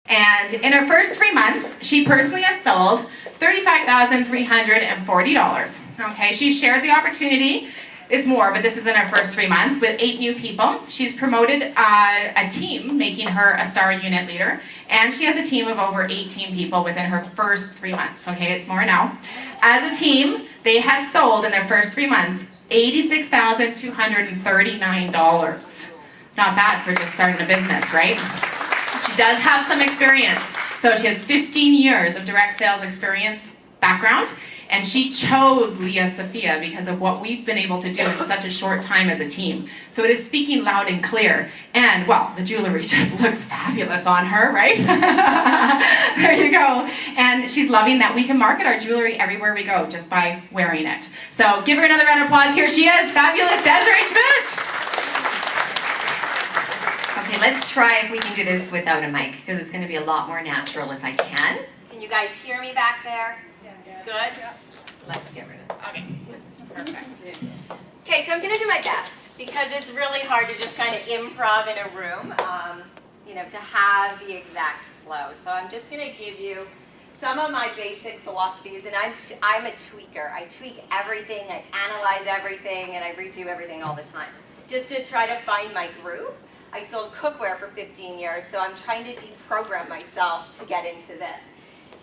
And in her first 3 months, she personally has sold $35,340. Okay, she shared the opportunity. It's more, but this is in her first 3 months with 8 new people. She's promoted a team, making her a star unit leader. And she has a team of over 18 people within her first 3 months. Okay, it's more now. As a team, they have sold in their first 3 months $86,239. Not bad for just starting a business, right? She does have some experience. So she has 15 years of direct sales experience background, and she chose Leah Sophia because of what we've been able to do in such a short time as a team. So it is speaking loud and clear. And, well, the jewelry just looks fabulous on her, right? There you go. And she's loving that we can market our jewelry everywhere we go just by wearing it. So give her another round of applause. Here she is, fabulous Desiree Schmidt. Okay, let's try if we can do this without a mic, because it's going to be a lot more natural if I can. Can you guys hear me back there? Yeah. Good? Yeah. Let's get rid of it. Okay, perfect. Okay, so I'm going to do my best, because it's really hard to just kind of improv in a room, to have the exact flow. So I'm just going to give you some of my basic philosophies, and I'm a tweaker. I tweak everything, I analyze everything, and I redo everything all the time, just to try to find my groove. I sold cookware for 15 years, so I'm trying to deprogram myself to get into this.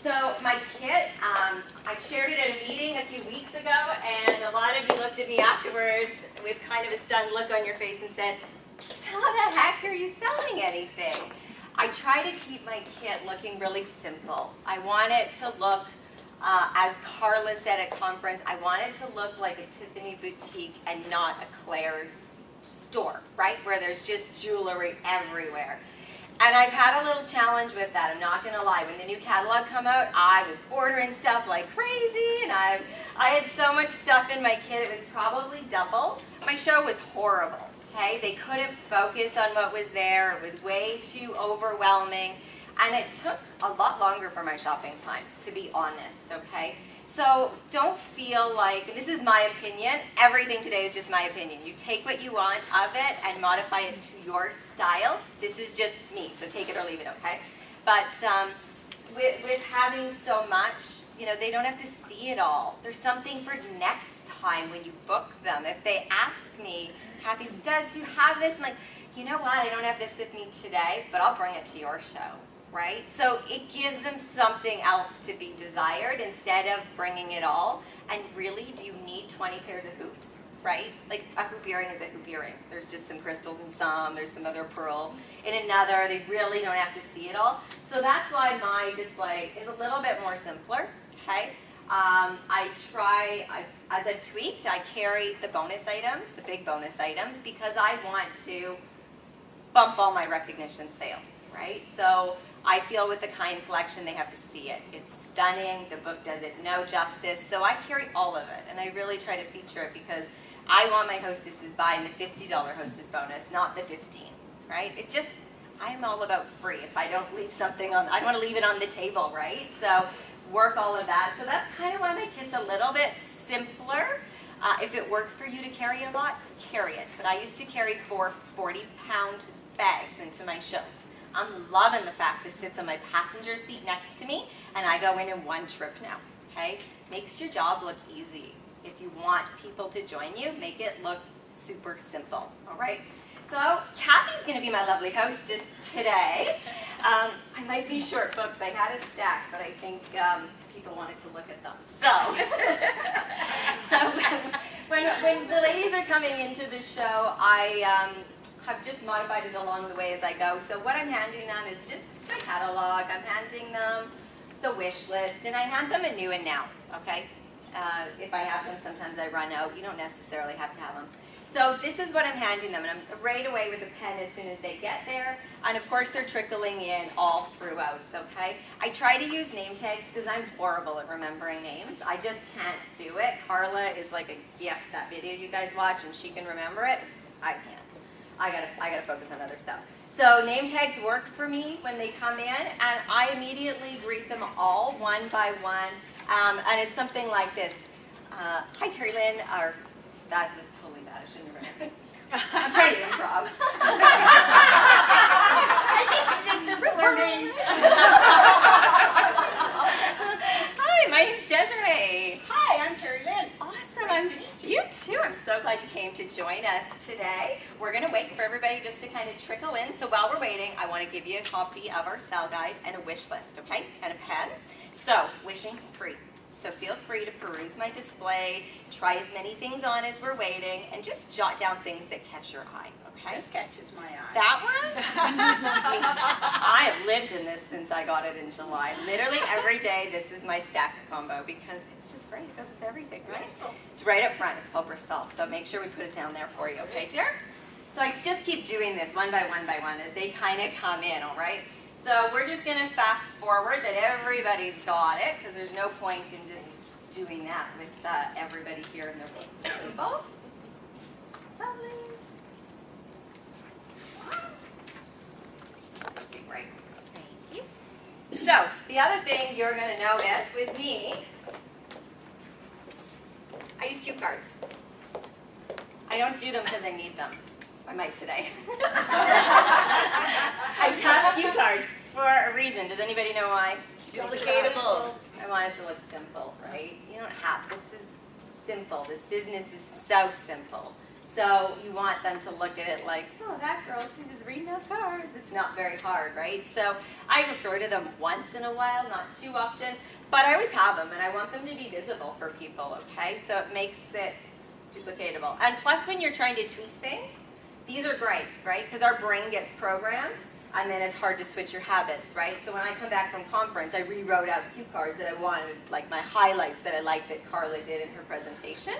So my kit, I shared it at a meeting a few weeks ago, and a lot of you looked at me afterwards with kind of a stunned look on your face and said, how the heck are you selling anything? I try to keep my kit looking really simple. I want it to look, as Carla said at conference, I want it to look like a Tiffany boutique and not a Claire's store, right? Where there's just jewelry everywhere. And I've had a little challenge with that, I'm not going to lie. When the new catalog come out, I was ordering stuff like crazy, and I had so much stuff in my kit, it was probably double. My show was horrible, okay? They couldn't focus on what was there, it was way too overwhelming, and it took a lot longer for my shopping time, to be honest, okay? So don't feel like, and this is my opinion, everything today is just my opinion. You take what you want of it and modify it to your style. This is just me, so take it or leave it, okay? But with having so much, they don't have to see it all. There's something for next time when you book them. If they ask me, Kathy, do you have this? I'm like, you know what, I don't have this with me today, but I'll bring it to your show. Right? So it gives them something else to be desired instead of bringing it all. And really, do you need 20 pairs of hoops? Right? Like a hoop earring is a hoop earring. There's just some crystals in some, there's some other pearl in another. They really don't have to see it all. So that's why my display is a little bit more simpler. Okay? As I've tweaked, I carry the bonus items, the big bonus items, because I want to bump all my recognition sales. Right? So I feel with the Kind collection, they have to see it. It's stunning. The book does it no justice. So I carry all of it, and I really try to feature it because I want my hostesses buying the $50 hostess bonus, not the $15, right? I'm all about free. If I don't leave something on, I don't want to leave it on the table, right? So work all of that. So that's kind of why my kit's a little bit simpler. If it works for you to carry a lot, carry it. But I used to carry 4 40-pound bags into my shows. I'm loving the fact this sits on my passenger seat next to me, and I go in one trip now, okay? Makes your job look easy. If you want people to join you, make it look super simple, all right? So Kathy's going to be my lovely hostess today. I might be short books. I had a stack, but I think people wanted to look at them. So when the ladies are coming into the show, I have just modified it along the way as I go. So what I'm handing them is just my catalog. I'm handing them the wish list, and I hand them a new and now, okay? If I have them, sometimes I run out. You don't necessarily have to have them. So this is what I'm handing them, and I'm right away with a pen as soon as they get there. And of course, they're trickling in all throughout, okay? I try to use name tags because I'm horrible at remembering names. I just can't do it. Carla is like a gift, that video you guys watch, and she can remember it. I can't. I gotta focus on other stuff. So name tags work for me when they come in, and I immediately greet them all one by one. And it's something like this. Hi, Terry Lynn, or that was totally bad. I shouldn't have read it. I'm trying to improv. I just missed similar names. today. We're going to wait for everybody just to kind of trickle in. So while we're waiting, I want to give you a copy of our style guide and a wish list, okay? And a pen. So wishing's free. So feel free to peruse my display, try as many things on as we're waiting, and just jot down things that catch your eye, okay? This catches my eye. That one? I have lived in this since I got it in July. Literally every day, this is my stack combo because it's just great. It goes with everything, right? It's right up front. It's called Bristol. So make sure we put it down there for you, okay, dear? So I just keep doing this one by one as they kind of come in, all right? So we're just going to fast forward that everybody's got it because there's no point in just doing that with everybody here in the table. Lovely. Okay, great. Thank you. So the other thing you're going to notice with me, I use cue cards. I don't do them because I need them. I might today. I have cue cards for a reason. Does anybody know why? Duplicatable. I want it to look simple, right? You don't have, this is simple. This business is so simple. So you want them to look at it like, oh, that girl, she's just reading out cards. It's not very hard, right? So I refer to them once in a while, not too often, but I always have them, and I want them to be visible for people, okay? So it makes it duplicatable. And plus, when you're trying to tweak things, these are great, right? Because our brain gets programmed, and then it's hard to switch your habits, right? So when I come back from conference, I rewrote out cue cards that I wanted, like my highlights that I liked that Carla did in her presentation.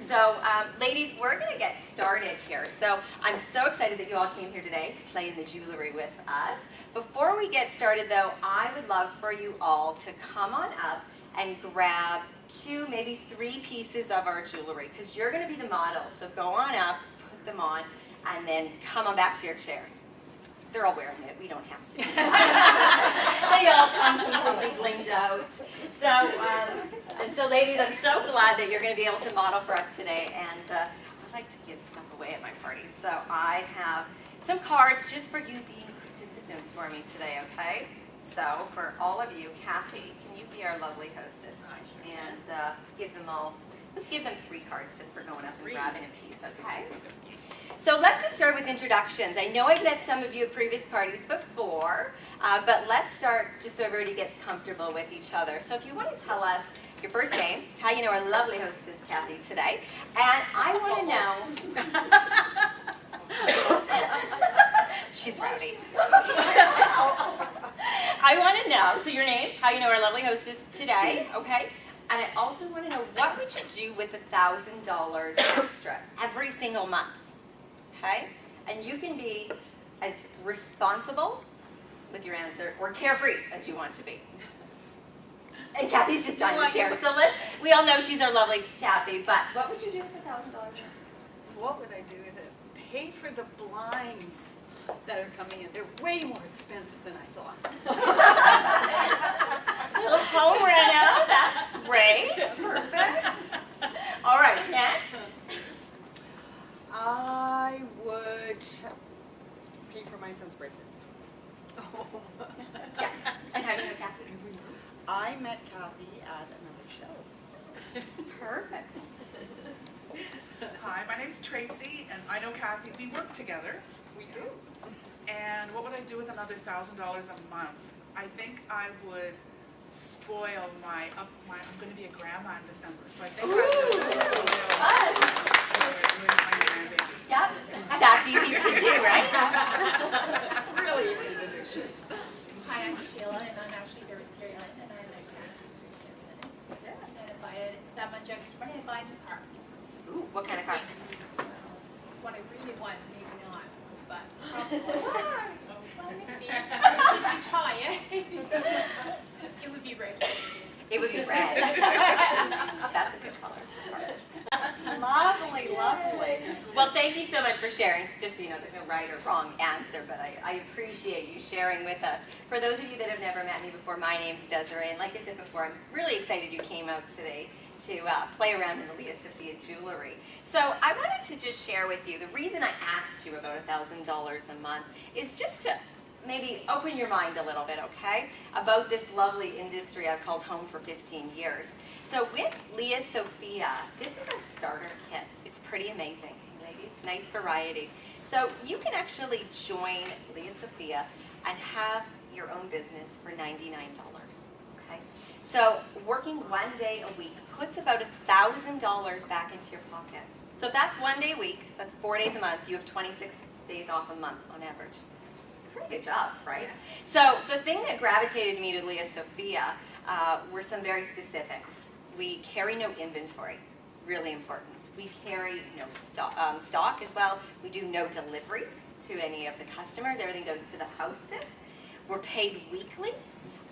So, ladies, we're going to get started here. So I'm so excited that you all came here today to play in the jewelry with us. Before we get started, though, I would love for you all to come on up and grab 2, maybe 3 pieces of our jewelry, because you're going to be the models. So go on up, put them on, and then come on back to your chairs. They're all wearing it. We don't have to. They all come completely blinged out. So, ladies, I'm so glad that you're going to be able to model for us today. And I like to give stuff away at my parties. So I have some cards just for you being participants for me today, okay? So for all of you, Kathy, can you be our lovely hostess? And give them all, let's give them 3 cards just for going up and grabbing a piece, okay? So let's get started with introductions. I know I've met some of you at previous parties before, but let's start just so everybody gets comfortable with each other. So if you want to tell us your first name, how you know our lovely hostess, Kathy, today, and I want to know... She's rowdy. I want to know, so your name, how you know our lovely hostess today, okay? And I also want to know, what would you do with $1,000 extra every single month? Okay? And you can be as responsible with your answer or carefree as you want to be. And Kathy's just dying to share. So we all know she's our lovely Kathy, but what would you do with $1,000? What would I do with it? Pay for the blinds that are coming in. They're way more expensive than I thought. A little home reno, that's great. Perfect. All right, next. I would pay for my son's braces. Yes. And how do you know Kathy? I met Kathy at another show. Perfect. Hi, my name's Tracy, and I know Kathy. We work together. We do. And what would I do with another $1,000 a month? I think I would spoil my. I'm going to be a grandma in December, so I think I would spoil my grandbaby. Yep. That's easy to do, right? Really easy to do. Hi, I'm Sheila, and I'm actually hereditary, and I'm a grandparent. And if I had that much extra money, I'd buy a new car. Ooh, what kind of car? What I really want, maybe not, but probably. Well, maybe. If you try it. It would be red. It would be red. That's a good color. Lovely, lovely. Well, thank you so much for sharing. Just so you know, there's no right or wrong answer, but I appreciate you sharing with us. For those of you that have never met me before, my name's Desaraes, and like I said before, I'm really excited you came out today to play around in the Leah Sophia jewelry. So I wanted to just share with you, the reason I asked you about $1,000 a month is just to maybe open your mind a little bit, okay, about this lovely industry I've called home for 15 years. So with Leah Sophia, this is our starter kit. It's pretty amazing. ladies. Nice variety. So you can actually join Leah Sophia and have your own business for $99. Okay? So working 1 day a week puts about $1,000 back into your pocket. So if that's 1 day a week, that's 4 days a month, you have 26 days off a month on average. It's a pretty good job, right? So the thing that gravitated me to Leah Sophia were some very specifics. We carry no inventory, really important. We carry no stock as well. We do no deliveries to any of the customers. Everything goes to the hostess. We're paid weekly,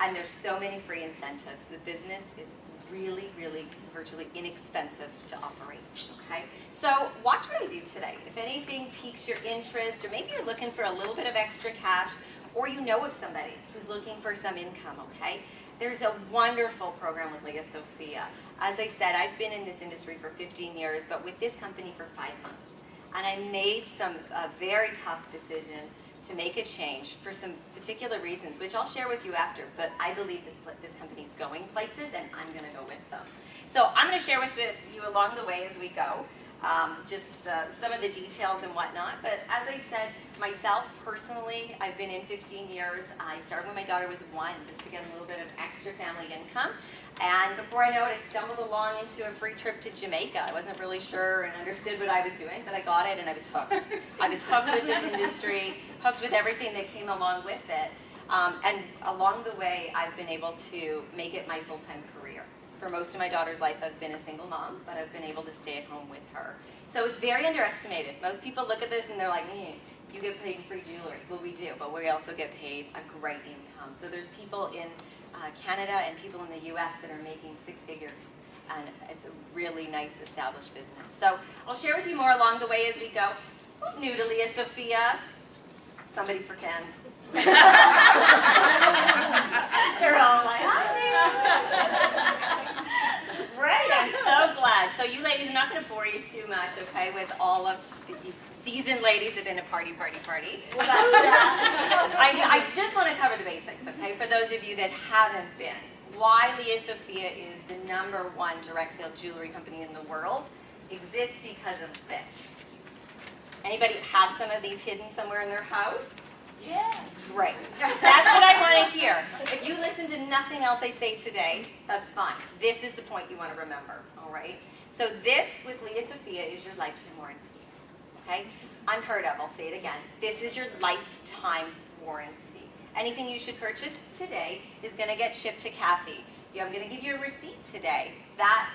and there's so many free incentives. The business is really, really virtually inexpensive to operate, okay? So watch what I do today. If anything piques your interest, or maybe you're looking for a little bit of extra cash, or you know of somebody who's looking for some income, okay? There's a wonderful program with Leah Sophia. As I said, I've been in this industry for 15 years, but with this company for 5 months. And I made a very tough decision to make a change for some particular reasons, which I'll share with you after, but I believe this company's going places, and I'm going to go with them. So I'm going to share with you along the way as we go, just some of the details and whatnot. But as I said, myself personally, I've been in 15 years. I started when my daughter was 1, just to get a little bit of extra family income. And before I know it, I stumbled along into a free trip to Jamaica. I wasn't really sure and understood what I was doing, but I got it and I was hooked. I was hooked with this industry, hooked with everything that came along with it. And along the way, I've been able to make it my full-time career. For most of my daughter's life, I've been a single mom, but I've been able to stay at home with her. So it's very underestimated. Most people look at this and they're like, you get paid in free jewelry. Well, we do, but we also get paid a great income. So there's people in Canada and people in the US that are making 6 figures, and it's a really nice established business. So I'll share with you more along the way as we go. Who's new to Leah Sophia? Somebody pretend. They're all like, Great, I'm so glad. So you ladies, I'm not going to bore you too much, okay, with all of the seasoned ladies have been a party. But I just want to cover the basics, okay, for those of you that haven't been. Why Leah Sophia is the #1 direct sale jewelry company in the world exists because of this. Anybody have some of these hidden somewhere in their house? Yes. Great. That's what I want to hear. If you listen to nothing else I say today, that's fine. This is the point you want to remember, all right? So this, with Leah Sophia, is your lifetime warranty, okay? Unheard of, I'll say it again. This is your lifetime warranty. Anything you should purchase today is going to get shipped to Kathy. I'm going to give you a receipt today. That,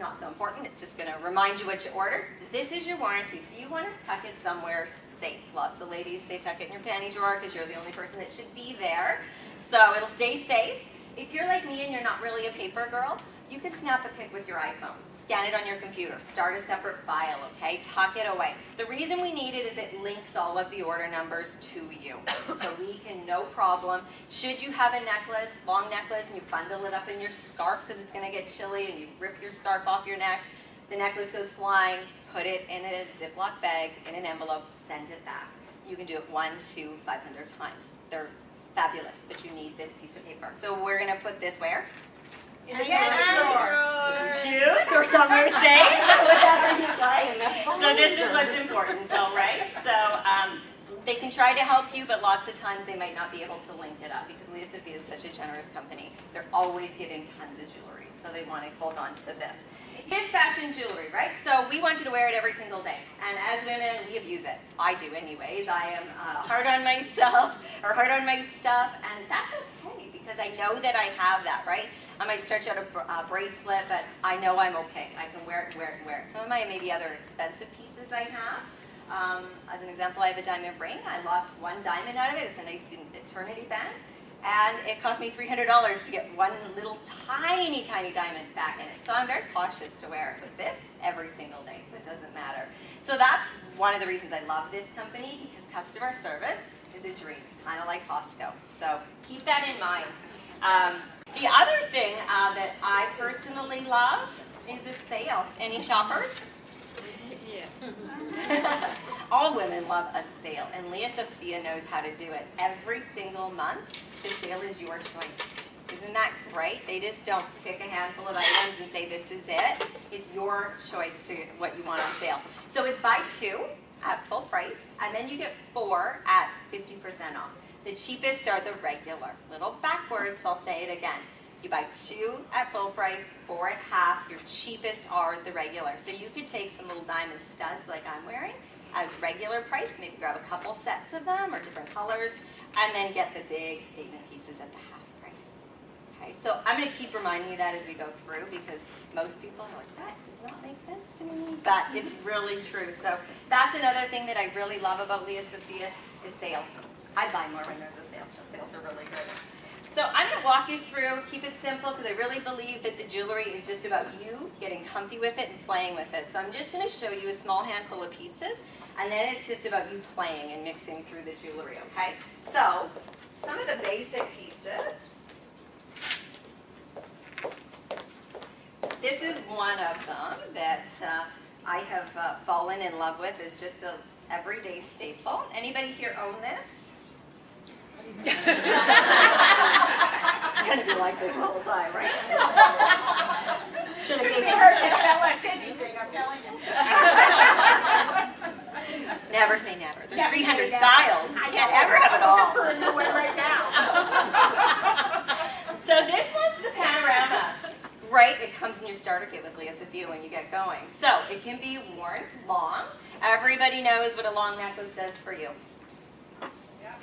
not so important, it's just going to remind you what you ordered. This is your warranty, so you want to tuck it somewhere safe. Lots of ladies say tuck it in your panty drawer because you're the only person that should be there. So it'll stay safe. If you're like me and you're not really a paper girl, you can snap a pic with your iPhone. Scan it on your computer. Start a separate file, okay? Tuck it away. The reason we need it is it links all of the order numbers to you. So we can, no problem. Should you have a necklace, long necklace, and you bundle it up in your scarf because it's going to get chilly and you rip your scarf off your neck, the necklace goes flying, put it in a Ziploc bag, in an envelope, send it back. You can do it 1, 2, 500 times. They're fabulous, but you need this piece of paper. So we're going to put this where? In the juice or somewhere safe, whatever you like. So this is what's important, all right? So they can try to help you, but lots of times they might not be able to link it up because Leah Sophia is such a generous company. They're always giving tons of jewelry, so they want to hold on to this. It's fashion jewelry, right? So we want you to wear it every single day. And as women, we abuse it. I do anyways. I am hard on myself or hard on my stuff, and that's okay because I know that I have that, right? I might stretch out a bracelet, but I know I'm okay. I can wear it, wear it, wear it. Some of my maybe other expensive pieces I have. As an example, I have a diamond ring. I lost 1 diamond out of it. It's a nice eternity band. And it cost me $300 to get 1 little tiny diamond back in it. So I'm very cautious to wear it with this every single day, so it doesn't matter. So that's one of the reasons I love this company, because customer service is a dream. It's kind of like Costco. So keep that in mind. The other thing that I personally love is a sale. Any shoppers? Yeah. All women love a sale, and Leah Sophia knows how to do it. Every single month, the sale is your choice. The Isn't that great? They just don't pick a handful of items and say this is it. It's your choice to what you want on sale. So it's buy 2 at full price, and then you get 4 at 50% off. The cheapest are the regular. Little backwards, I'll say it again. You buy 2 at full price, 4 at half. Your cheapest are the regular. So you could take some little diamond studs like I'm wearing as regular price, maybe grab a couple sets of them or different colors, and then get the big statement pieces at the half price. Okay, so I'm going to keep reminding you that as we go through, because most people are like, that does not make sense to me, but it's really true. So that's another thing that I really love about Leah Sophia is sales. I buy more when there's a sale, so sales are really good. So I'm going to walk you through, keep it simple, because I really believe that the jewelry is just about you getting comfy with it and playing with it. So I'm just going to show you a small handful of pieces, and then it's just about you playing and mixing through the jewelry, okay? So some of the basic pieces. This is one of them that I have fallen in love with. It's just an everyday staple. Anybody here own this? It's going to be like this the whole time, right? Should have given Never to sell us anything, I'm telling you. Never say never. There's 300 styles. You can't ever have it all. I'm looking for a new one right now. So this one's the panorama. Right, it comes in your starter kit with Leah Sophia when you get going. So it can be worn long. Everybody knows what a long necklace does for you.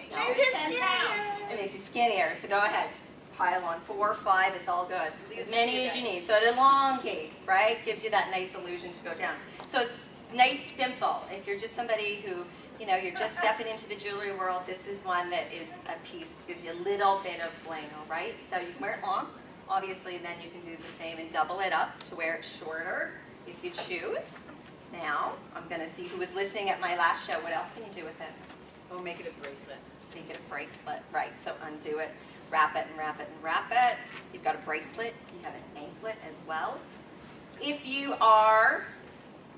It makes you skinnier, so go ahead. Pile on 4 or 5, it's all good. As many as you need. So it elongates, right? Gives you that nice illusion to go down. So it's nice, simple. If you're just somebody who, you're just stepping into the jewelry world, this is one that is a piece, gives you a little bit of bling, all right? So you can wear it long. Obviously, then you can do the same and double it up to wear it shorter if you choose. Now, I'm going to see who was listening at my last show. What else can you do with it? We'll make it a bracelet. Make it a bracelet, right? So undo it, wrap it and wrap it and wrap it. You've got a bracelet. You have an anklet as well. If you are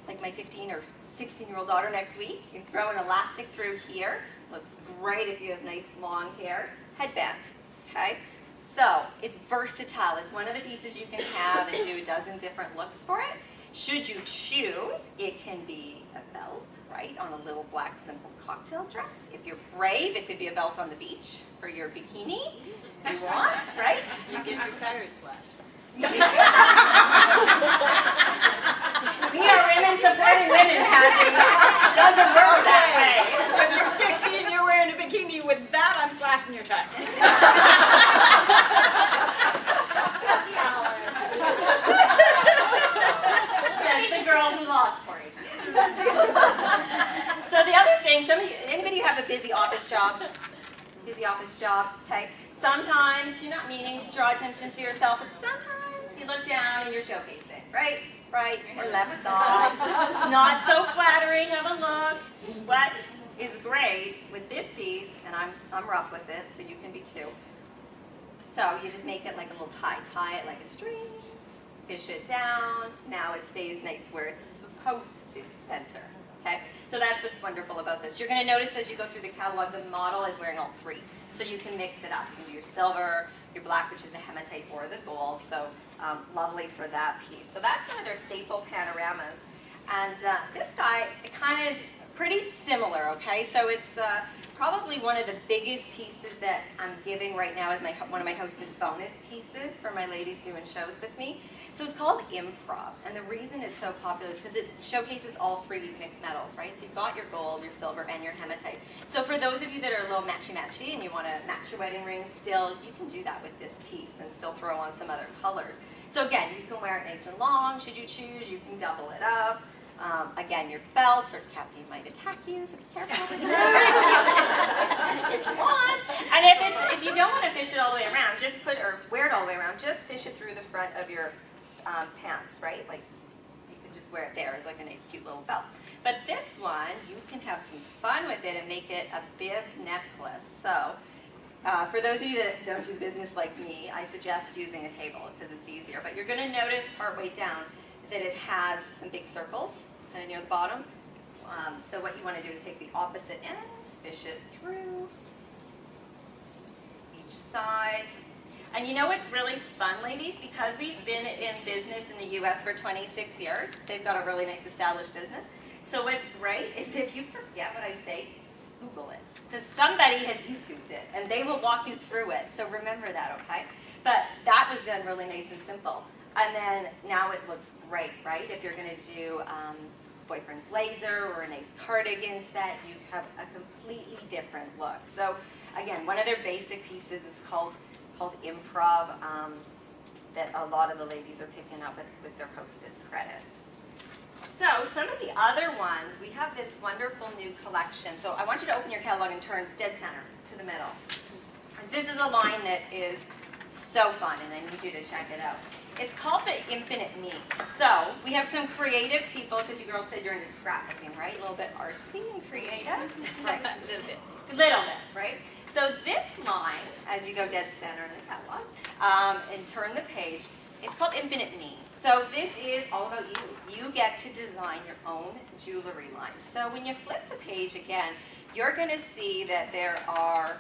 like my 15 or 16-year-old daughter next week, you can throw an elastic through here. Looks great if you have nice long hair. Headband, okay? So it's versatile. It's one of the pieces you can have and do a dozen different looks for it. Should you choose, it can be a belt, right, on a little black simple cocktail dress. If you're brave, it could be a belt on the beach for your bikini if you want, right? You get your tires slashed. We are women supporting women, Kathy. Doesn't work that way. If you're 16, you're wearing a bikini with that, I'm slashing your tires. Says the girl who lost 40. So the other thing, anybody have a busy office job? Busy office job, okay? Sometimes you're not meaning to draw attention to yourself, but sometimes you look down and you're showcasing, right? Right or left side. It's not so flattering of a look. What is great with this piece, and I'm rough with it, so you can be too. So you just make it like a little tie it like a string, fish it down. Now it stays nice where it's supposed to center. Okay, so that's what's wonderful about this. You're going to notice as you go through the catalog, the model is wearing all 3. So you can mix it up. You can do your silver, your black, which is the hematite, or the gold. So lovely for that piece. So that's one of their staple panoramas. And this guy, it kind of is pretty similar, okay? So it's probably one of the biggest pieces that I'm giving right now as one of my hostess bonus pieces for my ladies doing shows with me. So it's called Improv, and the reason it's so popular is because it showcases all 3 mixed metals, right? So you've got your gold, your silver, and your hematite. So for those of you that are a little matchy-matchy and you want to match your wedding ring still, you can do that with this piece and still throw on some other colors. So again, you can wear it nice and long, should you choose. You can double it up. Again, your belt, or Captain might attack you, so be careful with that if you want. And if you don't want to fish it all the way around, just wear it all the way around. Just fish it through the front of your pants, right? Like you can just wear it there as like a nice, cute little belt. But this one, you can have some fun with it and make it a bib necklace. So for those of you that don't do business like me, I suggest using a table because it's easier. But you're going to notice partway down that it has some big circles kind of near the bottom. So what you want to do is take the opposite ends, fish it through each side. And you know what's really fun, ladies? Because we've been in business in the US for 26 years, they've got a really nice established business. So what's great is if you forget what I say, Google it. Because somebody has YouTubed it, and they will walk you through it. So remember that, okay? But that was done really nice and simple. And then now it looks great, right? If you're going to do boyfriend blazer or a nice cardigan set, you have a completely different look. So again, one of their basic pieces is called improv, that a lot of the ladies are picking up with their hostess credits. So some of the other ones, we have this wonderful new collection. So I want you to open your catalog and turn dead center to the middle. This is a line that is so fun, and I need you to check it out. It's called the Infinite Me. So we have some creative people, because you girls said you're into scrapbooking, right? A little bit artsy and creative. Right, a little bit, right? So this line, as you go dead center in the catalog, and turn the page, it's called Infinite Me. So this is all about you. You get to design your own jewelry line. So when you flip the page again, you're going to see that there are,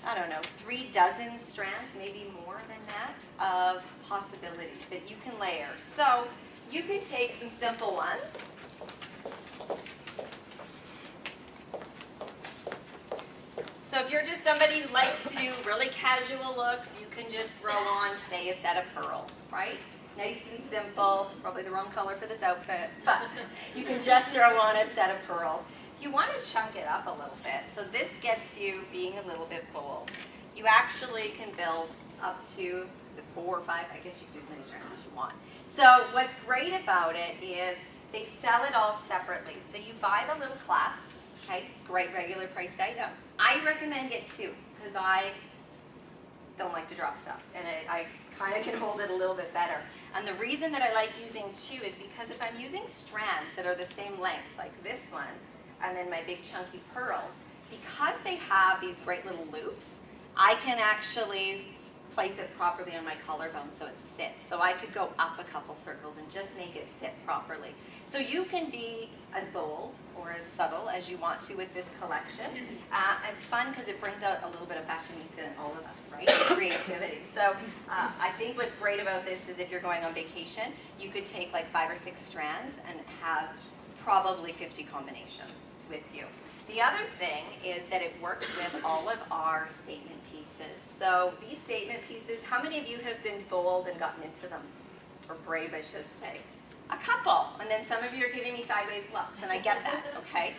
I don't know, 3 dozen strands, maybe more than that, of possibilities that you can layer. So you can take some simple ones. So if you're just somebody who likes to do really casual looks, you can just throw on, say, a set of pearls, right? Nice and simple, probably the wrong color for this outfit, but you can just throw on a set of pearls. You want to chunk it up a little bit, so this gets you being a little bit bold. You actually can build up to, is it 4 or 5? I guess you can do as many strands as you want. So what's great about it is they sell it all separately. So you buy the little clasps, okay, great regular priced item. I recommend get 2, because I don't like to drop stuff, and I kind of can hold it a little bit better. And the reason that I like using 2 is because if I'm using strands that are the same length, like this one, and then my big chunky pearls, because they have these great little loops, I can actually place it properly on my collarbone so it sits. So I could go up a couple circles and just make it sit properly. So you can be as bold or as subtle as you want to with this collection. It's fun because it brings out a little bit of fashionista in all of us, right? Creativity. So I think what's great about this is if you're going on vacation, you could take like 5 or 6 strands and have probably 50 combinations with you. The other thing is that it works with all of our statement pieces. So these statement pieces, how many of you have been bold and gotten into them? Or brave, I should say. A couple. And then some of you are giving me sideways looks, and I get that, okay?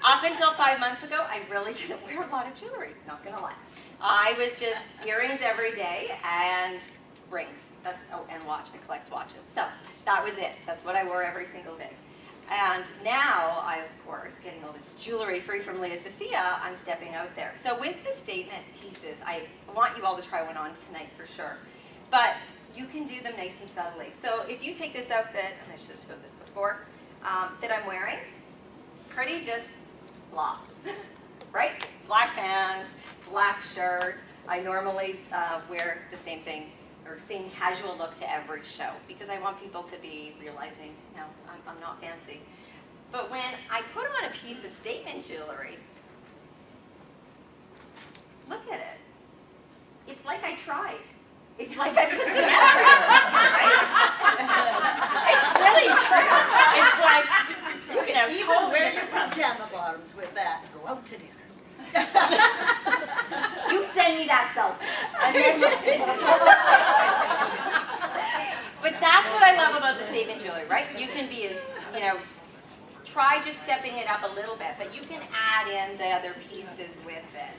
Up until 5 months ago, I really didn't wear a lot of jewelry, not gonna lie. I was just earrings every day and rings. And watch, I collect watches. So that was it. That's what I wore every single day. And now, I, of course, getting all this jewelry free from Leah Sophia, I'm stepping out there. So with the statement pieces, I want you all to try one on tonight for sure. But you can do them nice and subtly. So if you take this outfit, and I should have showed this before, that I'm wearing, pretty just blah, right? Black pants, black shirt. I normally wear the same thing, or same casual look to every show, because I want people to be realizing, no, I'm not fancy. But when I put on a piece of statement jewelry, look at it. It's like I tried. It's like I put some effort in, right? It's really true. It's like, you know, Even totally wear your different. pajama bottoms with that and go out to dinner. You send me that selfie. And then we'll see. But that's what I love about the statement jewelry, right? You can be as, you know, try just stepping it up a little bit, but you can add in the other pieces with it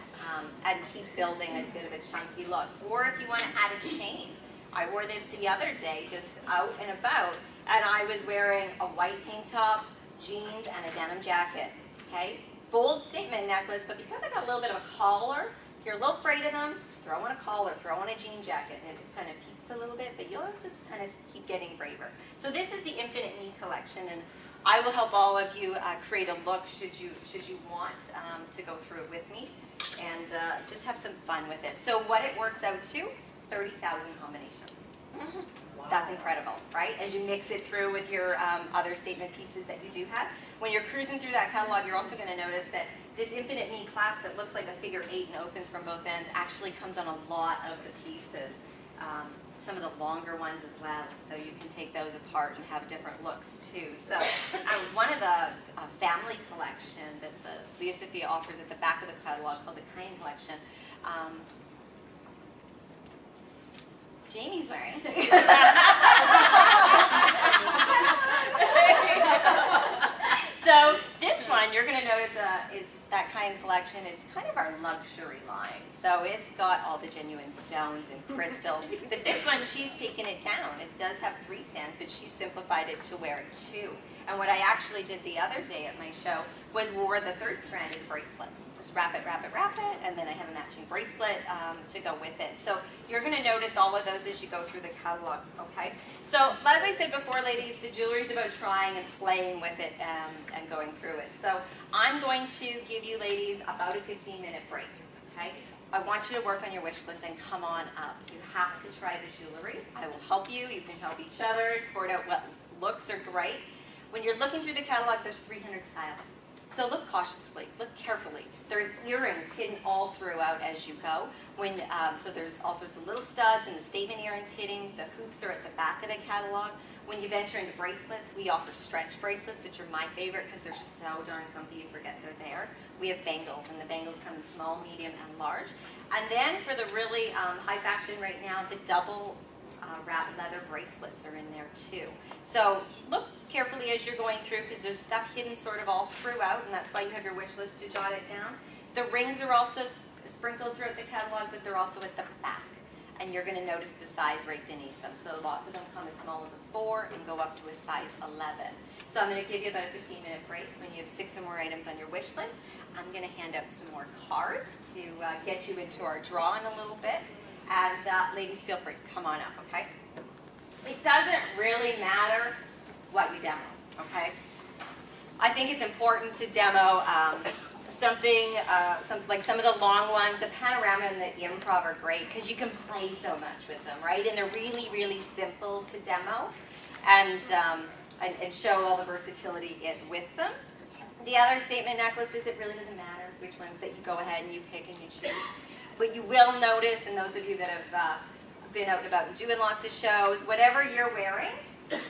and keep building a bit of a chunky look. Or if you want to add a chain. I wore this the other day just out and about, and I was wearing a white tank top, jeans, and a denim jacket, okay? Bold statement necklace, but because I got a little bit of a collar, if you're a little afraid of them, just throw on a collar, throw on a jean jacket, and it just kind of peaks a little bit, but you'll just kind of keep getting braver. So this is the Infinite Me collection, and I will help all of you create a look should you want to go through it with me, and just have some fun with it. So what it works out to, 30,000 combinations. That's incredible, right? As you mix it through with your other statement pieces that you do have. When you're cruising through that catalog, you're also going to notice that this infinite me clasp that looks like a figure 8 and opens from both ends actually comes on a lot of the pieces. Some of the longer ones as well, so you can take those apart and have different looks too. So one of the family collection that the Leah Sophia offers at the back of the catalog called the Cayenne Collection, Jamie's wearing. So this one you're going to notice is that Cayenne Collection. It's kind of our luxury line. So it's got all the genuine stones and crystals. But this one, she's taken it down. It does have 3 strands, but she simplified it to wear 2. And what I actually did the other day at my show was wore the 3rd strand as a bracelet. Just wrap it, and then I have a matching bracelet to go with it. So you're going to notice all of those as you go through the catalog, okay? So as I said before, ladies, the jewelry is about trying and playing with it and going through it. So I'm going to give you ladies about a 15-minute break, okay? I want you to work on your wish list and come on up. You have to try the jewelry. I will help you. You can help each other, sort out what looks are great. When you're looking through the catalog, there's 300 styles. So look cautiously, look carefully. There's earrings hidden all throughout as you go. So there's all sorts of little studs and the statement earrings hidden. The hoops are at the back of the catalog. When you venture into bracelets, we offer stretch bracelets, which are my favorite because they're so darn comfy you forget they're there. We have bangles, and the bangles come in small, medium, and large. And then for the really high fashion right now, the double wrap leather bracelets are in there too. So look carefully as you're going through because there's stuff hidden sort of all throughout, and that's why you have your wish list to jot it down. The rings are also sprinkled throughout the catalog, but they're also at the back. And you're going to notice the size right beneath them. So lots of them come as small as a 4 and go up to a size 11. So I'm going to give you about a 15-minute break. When you have 6 or more items on your wish list, I'm going to hand out some more cards to get you into our draw in a little bit. And ladies, feel free, come on up, okay? It doesn't really matter what you demo, okay? I think it's important to demo something, some of the long ones. The panorama and the improv are great because you can play so much with them, right? And they're really, really simple to demo and show all the versatility with them. The other statement necklaces, it really doesn't matter which ones that you go ahead and you pick and you choose. But you will notice, and those of you that have been out and about and doing lots of shows, whatever you're wearing,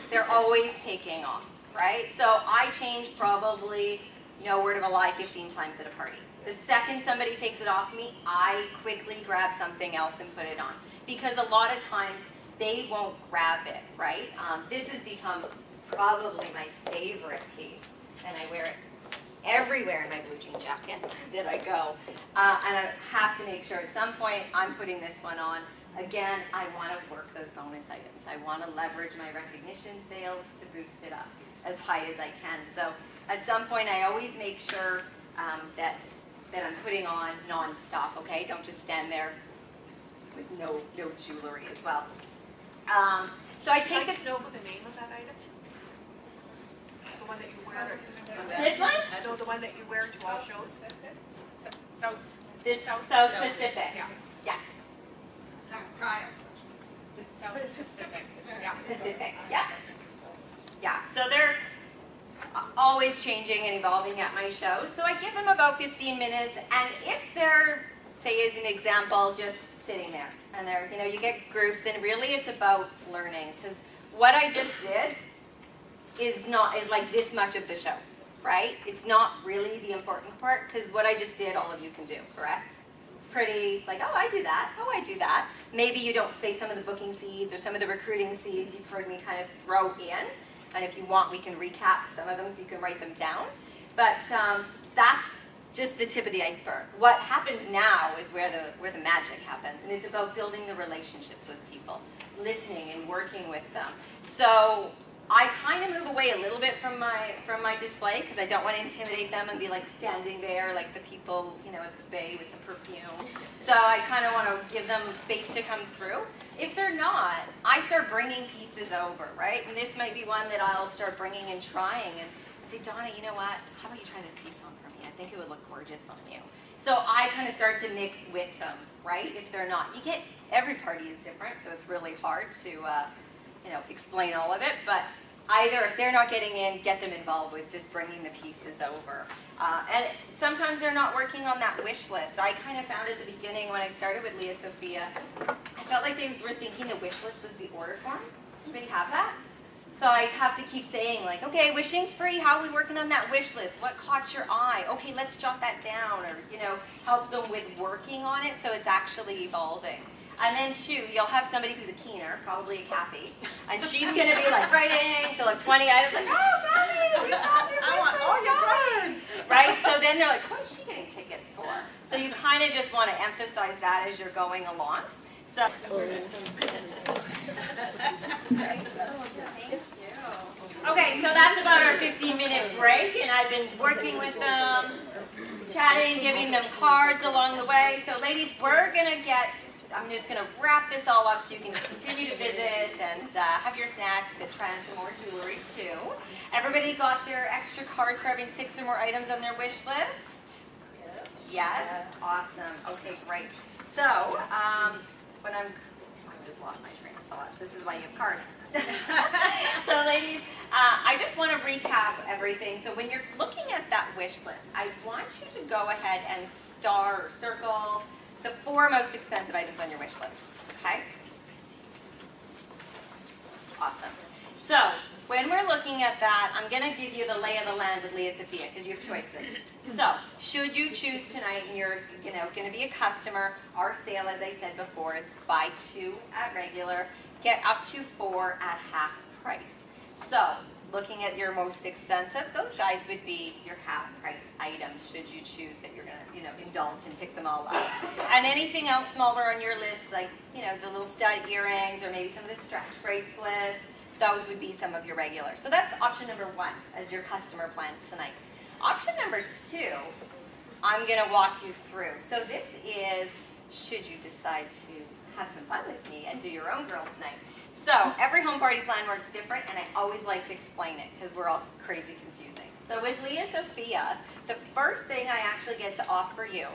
they're always taking off, right? So I change probably, no word of a lie, 15 times at a party. The second somebody takes it off me, I quickly grab something else and put it on. Because a lot of times, they won't grab it, right? This has become probably my favorite piece, and I wear it everywhere in my blue jean jacket that I go. And I have to make sure at some point I'm putting this one on. Again, I want to work those bonus items. I want to leverage my recognition sales to boost it up as high as I can. So at some point I always make sure that I'm putting on non-stop, okay? Don't just stand there with no jewelry as well. So I take the... know the name of that item? The one that you wear? This one? No, the one that you wear to all shows? This South Pacific. Yeah. Yeah. South Pacific. Yeah. Pacific. Yeah. Yeah. So they're always changing and evolving at my shows. So I give them about 15 minutes, and if they're, say as an example, just sitting there, and they're, you get groups, and really it's about learning, because what I just did is like this much of the show, right? It's not really the important part, because what I just did, all of you can do, correct? It's pretty like, oh, I do that, oh, I do that. Maybe you don't say some of the booking seeds or some of the recruiting seeds you've heard me kind of throw in, and if you want, we can recap some of them so you can write them down. But that's just the tip of the iceberg. What happens now is where the magic happens, and it's about building the relationships with people, listening and working with them. So I kind of move away a little bit from my display because I don't want to intimidate them and be like standing there like the people, at the bay with the perfume. So I kind of want to give them space to come through. If they're not, I start bringing pieces over, right? And this might be one that I'll start bringing and trying and say, Donna, you know what? How about you try this piece on for me? I think it would look gorgeous on you. So I kind of start to mix with them, right? If they're not, every party is different, so it's really hard to, explain all of it. But either if they're not getting in, get them involved with just bringing the pieces over. And sometimes they're not working on that wish list. I kind of found at the beginning when I started with Leah Sophia, I felt like they were thinking the wish list was the order form. Anybody have that? So I have to keep saying like, okay, wishing's free. How are we working on that wish list? What caught your eye? Okay, let's jot that down, or help them with working on it so it's actually evolving. And then too, you'll have somebody who's a keener, probably a Kathy, and she's gonna be like writing. She'll have 20 items, like, oh, Kathy, we got their I want all your cards. right? So then they're like, what is she getting tickets for? So you kind of just want to emphasize that as you're going along. So. Okay, so that's about our 15-minute break, and I've been working with them, chatting, giving them cards along the way. So ladies, I'm just going to wrap this all up so you can continue to visit and have your snacks, but try on some more jewelry too. Everybody got their extra cards for having 6 or more items on their wish list? Yes? Awesome. Okay, great. So, I just lost my train of thought. This is why you have cards. So ladies, I just want to recap everything. So when you're looking at that wish list, I want you to go ahead and star or circle the 4 most expensive items on your wish list. Okay? Awesome. So when we're looking at that, I'm going to give you the lay of the land with Leah Sophia because you have choices. So should you choose tonight and you're going to be a customer, our sale, as I said before, it's buy 2 at regular, get up to 4 at half price. So looking at your most expensive, those guys would be your half price items should you choose that you're going to indulge and pick them all up. And anything else smaller on your list, like the little stud earrings or maybe some of the stretch bracelets, those would be some of your regular. So that's option number 1 as your customer plan tonight. Option number 2, I'm going to walk you through. So this is should you decide to have some fun with me and do your own girls' night. So every home party plan works different, and I always like to explain it because we're all crazy confusing. So with Leah Sophia, the first thing I actually get to offer you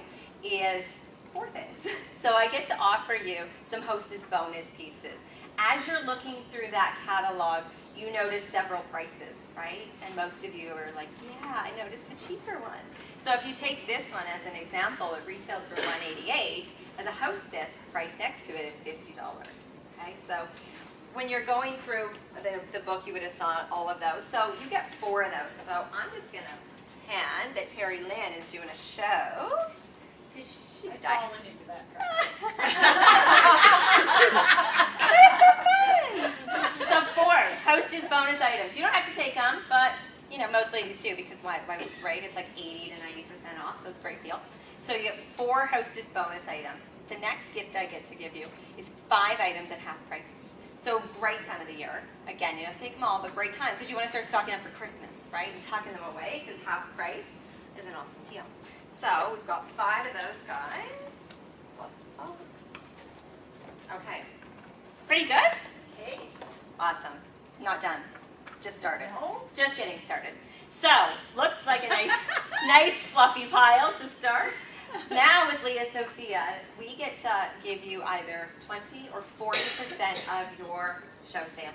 is 4 things. So I get to offer you some hostess bonus pieces. As you're looking through that catalog, you notice several prices, right? And most of you are like, yeah, I noticed the cheaper one. So if you take this one as an example, it retails for $188. As a hostess, price next to it is $50. Okay, so when you're going through the book, you would have saw all of those. So you get 4 of those. So I'm just going to pretend that Terry Lynn is doing a show. She's dying. Into that. It's so fun! So 4 hostess bonus items. You don't have to take them, but most ladies do because why, right? It's like 80 to 90% off, so it's a great deal. So you get 4 hostess bonus items. The next gift I get to give you is 5 items at half price. So great time of the year. Again, you don't have to take them all, but great time because you want to start stocking up for Christmas, right? And tucking them away because half price is an awesome deal. So we've got 5 of those guys. Plus the box. Okay. Pretty good? Hey. Awesome. Not done. Just started. No? Just getting started. So, looks like a nice fluffy pile to start. Now with Leah Sophia, we get to give you either 20 or 40% of your show sales.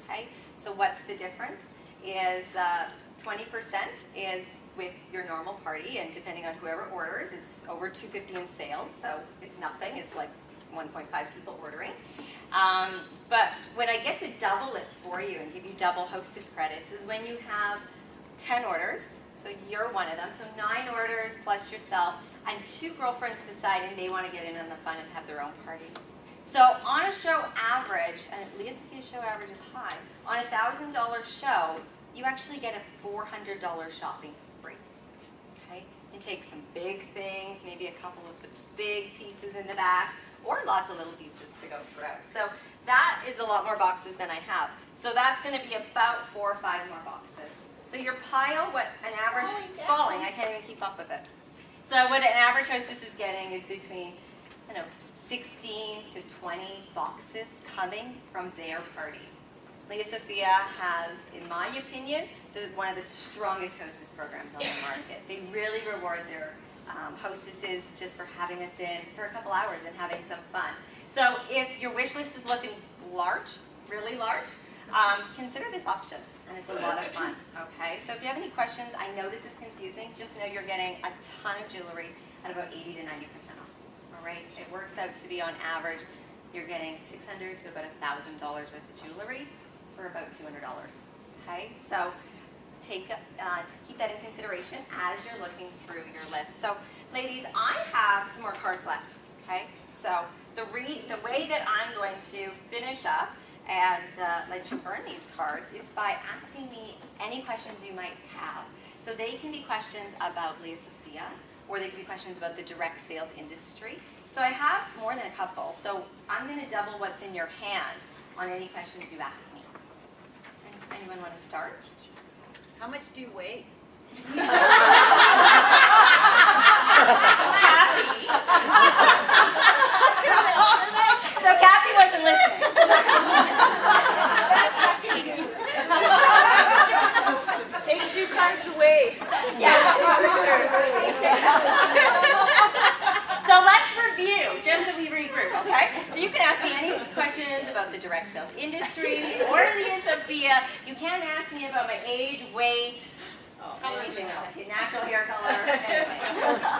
Okay? So what's the difference? Is 20% is with your normal party, and depending on whoever orders, it's over $250 in sales, so it's nothing. It's like 1.5 people ordering. But when I get to double it for you and give you double hostess credits is when you have 10 orders, so you're one of them, so 9 orders plus yourself, and 2 girlfriends deciding they want to get in on the fun and have their own party. So on a show average, and Leah Sophia's show average is high, on a $1,000 show, you actually get a $400 shopping spree. Okay? You take some big things, maybe a couple of the big pieces in the back, or lots of little pieces to go throughout. So that is a lot more boxes than I have. So that's going to be about 4 or 5 more boxes. So your pile, what an average, it's falling, I can't even keep up with it. So what an average hostess is getting is between 16 to 20 boxes coming from their party. Leah Sophia has, in my opinion, one of the strongest hostess programs on the market. They really reward hostesses just for having us in for a couple hours and having some fun. So if your wish list is looking large, really large, consider this option, and it's a lot of fun, okay? So if you have any questions, I know this is confusing, just know you're getting a ton of jewelry at about 80 to 90% off, all right? It works out to be on average, you're getting $600 to about $1,000 worth of jewelry for about $200, okay? So keep that in consideration as you're looking through your list. So ladies, I have some more cards left, okay? So the way that I'm going to finish up and let you earn these cards is by asking me any questions you might have. So they can be questions about Leah Sophia, or they can be questions about the direct sales industry. So I have more than a couple, so I'm going to double what's in your hand on any questions you ask me. Anyone want to start? How much do you weigh? Kathy. So Kathy wasn't listening. Take 2 cards away. Yeah. So let's review, just so we regroup, okay? So you can ask me any questions about the direct sales industry or Leah Sophia. You can't ask me about my age, weight, anything else. Natural hair color, anything.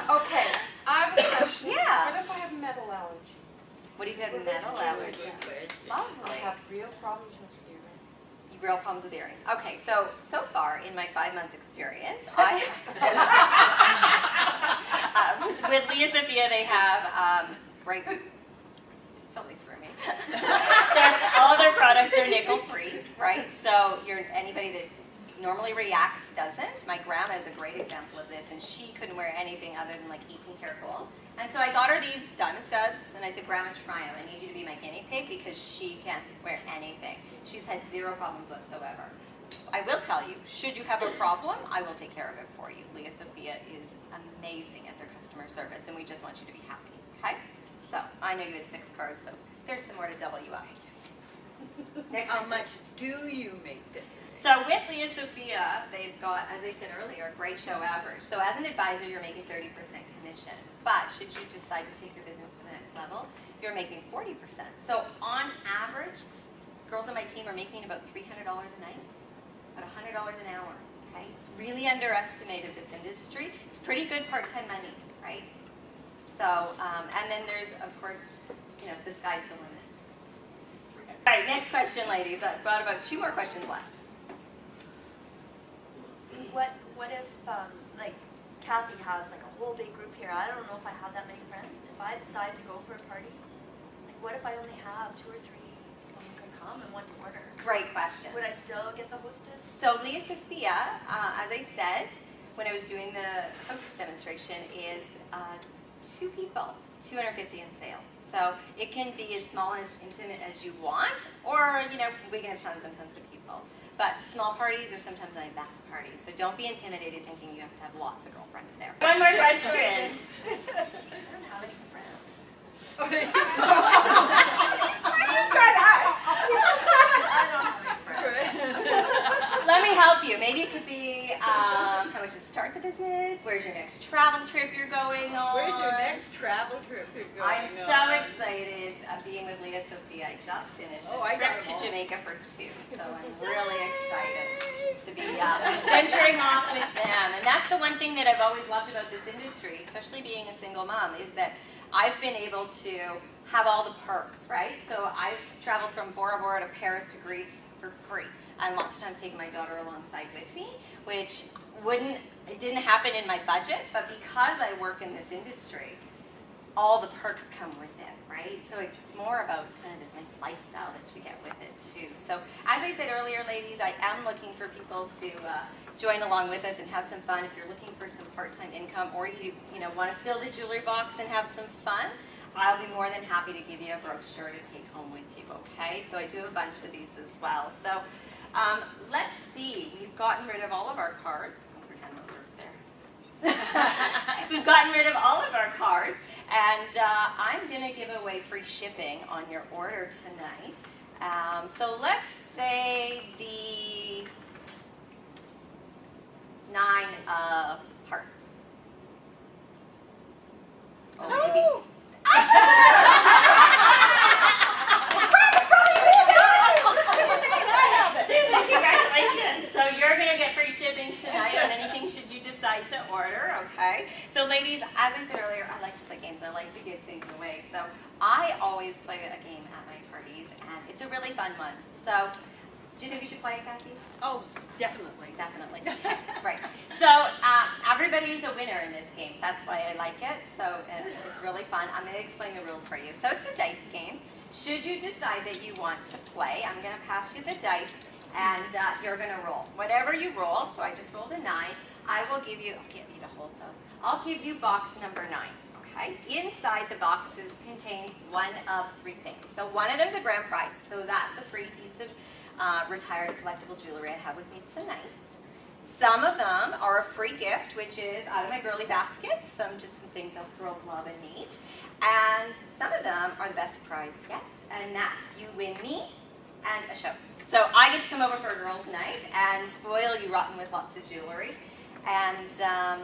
Okay, I have a question. Yeah. What if I have metal allergies? What do you have With this metal jewelry? allergies? I Lovely. have real problems with earrings. Real problems with earrings. Okay, so far in my 5 months experience, I with Leah Sophia, they have right. Just totally threw me. All their products are nickel free, right? So anybody that normally reacts doesn't. My grandma is a great example of this, and she couldn't wear anything other than like 18 karat gold. And so I got her these diamond studs, and I said, Grandma, try them. I need you to be my guinea pig because she can't wear anything. She's had 0 problems whatsoever. I will tell you, should you have a problem, I will take care of it for you. Leah Sophia is amazing at their customer service, and we just want you to be happy, okay? So I know you had 6 cards, so there's some more to double you up. Next How question. much do you make this? So with Leah Sophia, they've got, as I said earlier, a great show average. So as an advisor, you're making 30% commission. But should you decide to take your business to the next level, you're making 40%. So on average, girls on my team are making about $300 a night, about $100 an hour. Okay, it's really underestimated, this industry. It's pretty good part-time money, right? So, and then there's, of course, the sky's the limit. All right, next question, ladies. I've got about 2 more questions left. What if like Kathy has like a whole big group here? I don't know if I have that many friends. If I decide to go for a party, like what if I only have 2 or 3 people who can come and want to order? Great question. Would I still get the hostess? So Leah Sophia, as I said when I was doing the hostess demonstration, is 2 people, 250 in sales. So it can be as small and as intimate as you want, or we can have tons and tons of people. But small parties are sometimes my best parties. So don't be intimidated thinking you have to have lots of girlfriends there. One more question. I don't have any friends. Let me help you. Maybe it could be how much to start the business. Where's your next travel trip you're going on? Where's your next travel trip you're going I'm on? so excited being with Leah Sophia. I just finished a I trip got to them all. Jamaica for 2, so I'm really excited to be venturing off with them. And that's the one thing that I've always loved about this industry, especially being a single mom, is that I've been able to have all the perks, right? So I've traveled from Bora Bora to Paris to Greece for free, and lots of times taking my daughter alongside with me, which it didn't happen in my budget, but because I work in this industry, all the perks come with it, right? So it's more about kind of this nice lifestyle that you get with it too. So as I said earlier, ladies, I am looking for people to join along with us and have some fun. If you're looking for some part-time income, or you want to fill the jewelry box and have some fun, I'll be more than happy to give you a brochure to take home with you, okay? So I do have a bunch of these as well. So let's see, we've gotten rid of all of our cards. I'll pretend those are there. We've gotten rid of all of our cards, and I'm going to give away free shipping on your order tonight. So let's say the 9 of hearts. Oh, maybe. Susan, congratulations. So you're going to get free shipping tonight on anything should you decide to order, okay? So ladies, as I said earlier, I like to play games and I like to give things away. So I always play a game at my parties and it's a really fun one. So do you think we should play it, Kathy? Oh, definitely. Definitely. Right. So everybody's a winner in this game. That's why I like it. So it's really fun. I'm going to explain the rules for you. So it's a dice game. Should you decide that you want to play, I'm going to pass you the dice and you're going to roll. Whatever you roll, so I just rolled a 9, I will give you, I'll get you to hold those. I'll give you box number 9. Okay? Inside the boxes contains one of 3 things. So one of them is a grand prize. So that's a free piece of retired collectible jewelry I have with me tonight. Some of them are a free gift, which is out of my girly basket. Just some things us girls love and need. And some of them are the best prize yet, and that's you win me and a show. So I get to come over for a girls' night and spoil you rotten with lots of jewelry. And I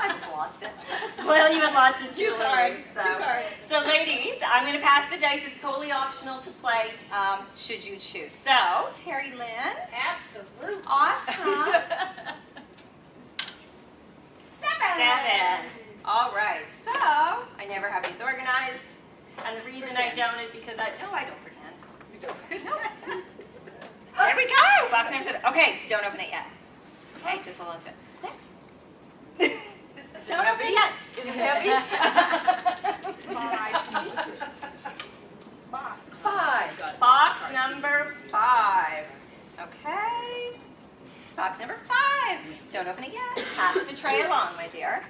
just lost it. Spoil you with lots of jewelry. So ladies, I'm going to pass the dice. It's totally optional to play should you choose. So, Terry Lynn. Absolutely. Awesome. 7. All right. So, I never have these organized. And the reason I don't is because I don't pretend. You don't. No. There we go. Box number 7. Okay, don't open it yet. Okay, just hold on to it. Next. Don't open it yet. Is it heavy? Box. 5. Box number 5. Okay. Box number 5. Don't open it yet. Pass the tray along, my dear.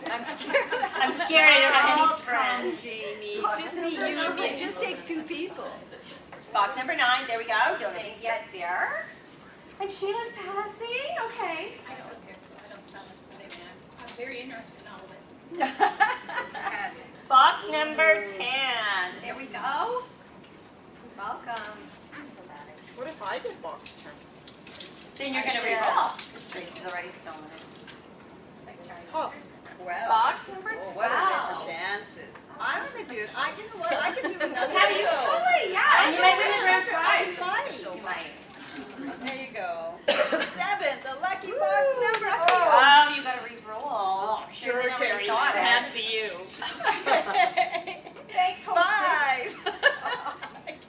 I'm scared. I'm scared I don't have any friends. Jamie. Just me, you and me. It just takes 2 people. Box number 9. There we go. Don't open it yet, dear. And Sheila's passing. Okay. I don't look here, so I don't sound like a man. I'm very interested in all of it. Box number 10. There we go. Welcome. What if I did box 10? Then you're going to re-roll. The streak is already stolen. Oh, 12. Box number 12. What are the chances? I'm gonna do it. You know what? I can do another. How do you totally? Yeah. And you might win the grand I prize. might. You might. There you go. 7, the lucky box number. Oh, Oh, you got to re-roll. sure, They never Terry. thought it. Hand to you. Thanks, 5.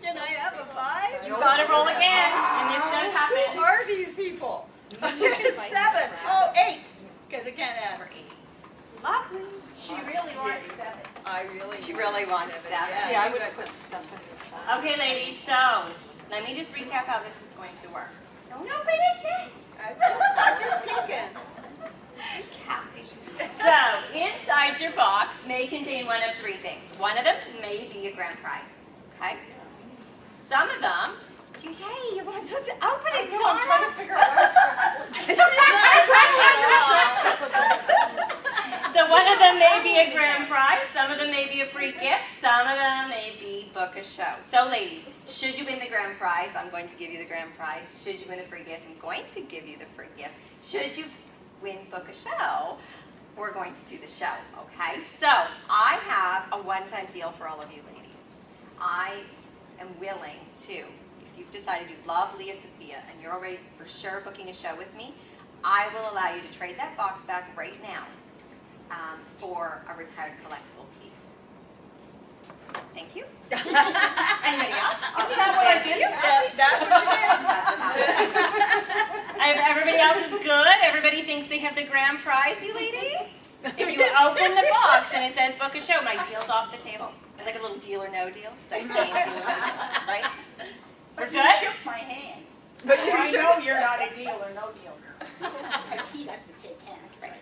Can I have a 5? You got to roll again, and this does Who happen. are these people? 7. Oh, 8. Because I can't add. Number 8. Luckily. She really wants 7. I really. She really wants 7. Yeah, Yeah, I you would got put some- stuff in this. Okay, ladies, so let me just recap how this is going to work. So nobody thinks. I'm just peeking. Kathy. So, inside your box may contain one of 3 things. One of them may be a grand prize. Okay? Some of them, yay, you're not supposed to open it, Donna. I'm trying to figure out So one of them may be a grand prize, some of them may be a free gift, some of them may be book a show. So ladies, should you win the grand prize, I'm going to give you the grand prize. Should you win a free gift, I'm going to give you the free gift. Should you win book a show, we're going to do the show, okay? So I have a one-time deal for all of you ladies. I am willing to, if you've decided you love Leah Sophia and you're already for sure booking a show with me, I will allow you to trade that box back right now for a retired collectible piece. Thank you. Anybody else? Isn't that what I did? That's what you did. That's what happened. Everybody else is good? Everybody thinks they have the grand prize, you ladies? If you open the box and it says book a show, my deal's off the table. It's like a little deal or no deal. Like game, deal or no deal, right? We're You good? shook my hand. But So you I should. know you're not a deal or no deal girl. Because he doesn't shake hands. Right.